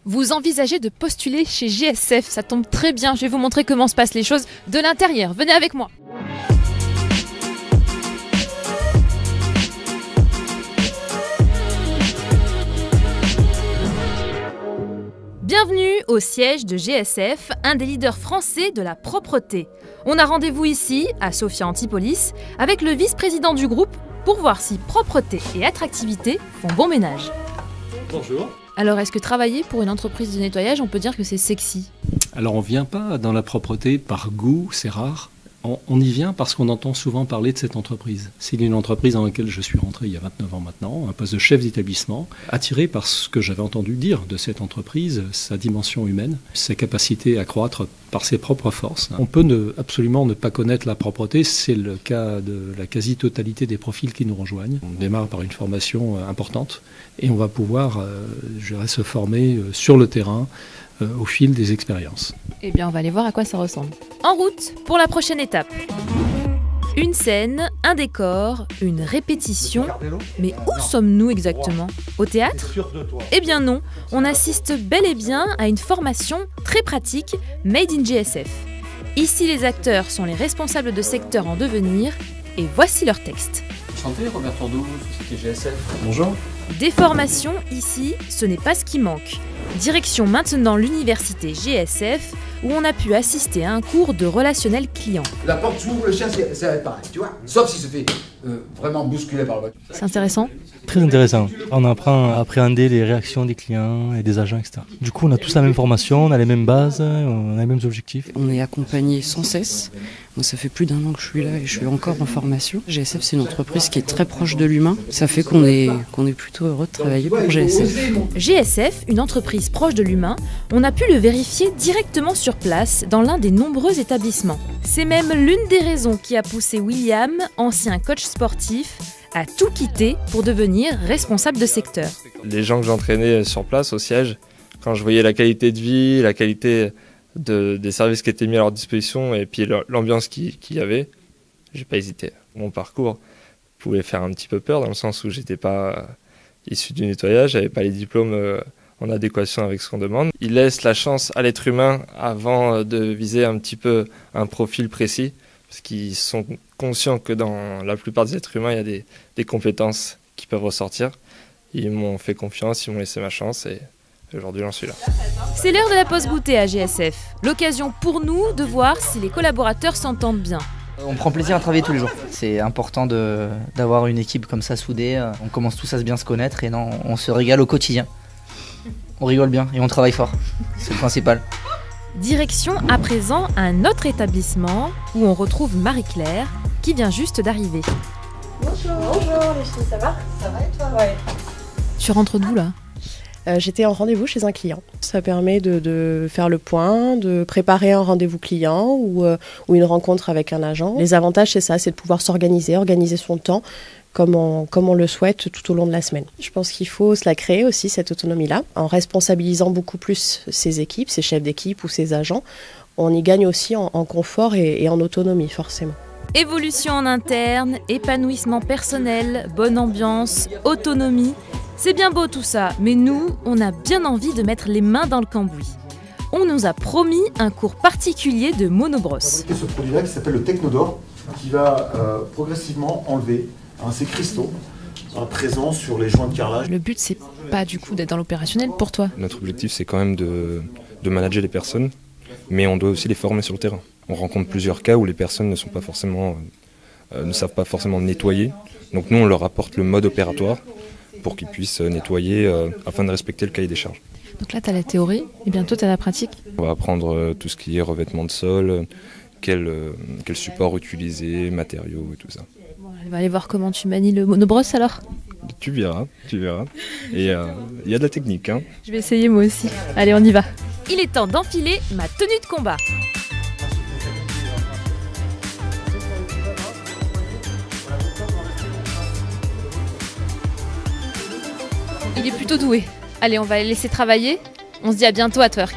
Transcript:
Vous envisagez de postuler chez GSF, ça tombe très bien, je vais vous montrer comment se passent les choses de l'intérieur. Venez avec moi. Bienvenue au siège de GSF, un des leaders français de la propreté. On a rendez-vous ici, à Sophia Antipolis, avec le vice-président du groupe pour voir si propreté et attractivité font bon ménage. Bonjour. Alors, est-ce que travailler pour une entreprise de nettoyage, on peut dire que c'est sexy? Alors on ne vient pas dans la propreté par goût, c'est rare. On y vient parce qu'on entend souvent parler de cette entreprise. C'est une entreprise dans laquelle je suis rentré il y a 29 ans maintenant, un poste de chef d'établissement, attiré par ce que j'avais entendu dire de cette entreprise, sa dimension humaine, sa capacité à croître par ses propres forces. On peut absolument ne pas connaître la propreté, c'est le cas de la quasi-totalité des profils qui nous rejoignent. On démarre par une formation importante et on va pouvoir se former sur le terrain, au fil des expériences. Eh bien, on va aller voir à quoi ça ressemble. En route pour la prochaine étape. Une scène, un décor, une répétition. Mais où sommes-nous exactement? Au théâtre? Eh bien non, on assiste bel et bien à une formation très pratique made in GSF. Ici, les acteurs sont les responsables de secteurs en devenir et voici leur texte. Enchanté, Robert Tourdeau, société GSF. Bonjour. Des formations ici, ce n'est pas ce qui manque. Direction maintenant l'université GSF, où on a pu assister à un cours de relationnel client. La porte s'ouvre, le chien, ça va être pareil, tu vois. Sauf s'il se fait vraiment bousculer par le voiture. C'est intéressant. Très intéressant. On apprend à appréhender les réactions des clients et des agents, etc. Du coup, on a tous la même formation, on a les mêmes bases, on a les mêmes objectifs. On est accompagné sans cesse. Moi, ça fait plus d'un an que je suis là et je suis encore en formation. GSF, c'est une entreprise qui est très proche de l'humain. Ça fait qu'on est plutôt heureux de travailler pour GSF. GSF, une entreprise proche de l'humain, on a pu le vérifier directement sur place dans l'un des nombreux établissements. C'est même l'une des raisons qui a poussé William, ancien coach sportif, à tout quitter pour devenir responsable de secteur. Les gens que j'entraînais sur place au siège, quand je voyais la qualité de vie, la qualité des services qui étaient mis à leur disposition et puis l'ambiance qu'il y avait, j'ai pas hésité. Mon parcours pouvait faire un petit peu peur dans le sens où j'étais pas issu du nettoyage, j'avais pas les diplômes en adéquation avec ce qu'on demande. Ils laissent la chance à l'être humain avant de viser un petit peu un profil précis, parce qu'ils sont conscients que dans la plupart des êtres humains, il y a des compétences qui peuvent ressortir. Ils m'ont fait confiance, ils m'ont laissé ma chance et aujourd'hui j'en suis là. C'est l'heure de la pause goûter à GSF. L'occasion pour nous de voir si les collaborateurs s'entendent bien. On prend plaisir à travailler tous les jours. C'est important d'avoir une équipe comme ça soudée. On commence tous à bien se connaître et non, on se régale au quotidien. On rigole bien et on travaille fort. C'est le principal. Direction à présent un autre établissement où on retrouve Marie-Claire qui vient juste d'arriver. Bonjour. Bonjour les filles, ça va? Ça va et toi? Ouais. Tu rentres d'où là? J'étais en rendez-vous chez un client. Ça permet de faire le point, de préparer un rendez-vous client ou une rencontre avec un agent. Les avantages, c'est ça, c'est de pouvoir s'organiser, organiser son temps comme on le souhaite tout au long de la semaine. Je pense qu'il faut se la créer aussi, cette autonomie-là, en responsabilisant beaucoup plus ses équipes, ses chefs d'équipe ou ses agents. On y gagne aussi en confort et en autonomie, forcément. Évolution en interne, épanouissement personnel, bonne ambiance, autonomie. C'est bien beau tout ça, mais nous, on a bien envie de mettre les mains dans le cambouis. On nous a promis un cours particulier de monobrosse. On a ce produit-là qui s'appelle le Technodor, qui va progressivement enlever ces cristaux présents sur les joints de carrelage. Le but, c'est pas du coup d'être dans l'opérationnel pour toi. Notre objectif, c'est quand même de manager les personnes, mais on doit aussi les former sur le terrain. On rencontre plusieurs cas où les personnes ne savent pas forcément nettoyer. Donc nous, on leur apporte le mode opératoire pour qu'ils puissent nettoyer afin de respecter le cahier des charges. Donc là, tu as la théorie et bientôt tu as la pratique. On va apprendre tout ce qui est revêtement de sol, quel support utiliser, matériaux et tout ça. Bon, on va aller voir comment tu manies le monobrosse alors. Tu verras. Et il y a de la technique. Hein. Je vais essayer moi aussi. Allez, on y va. Il est temps d'enfiler ma tenue de combat. Il est plutôt doué. Allez, on va les laisser travailler. On se dit à bientôt à Twerk.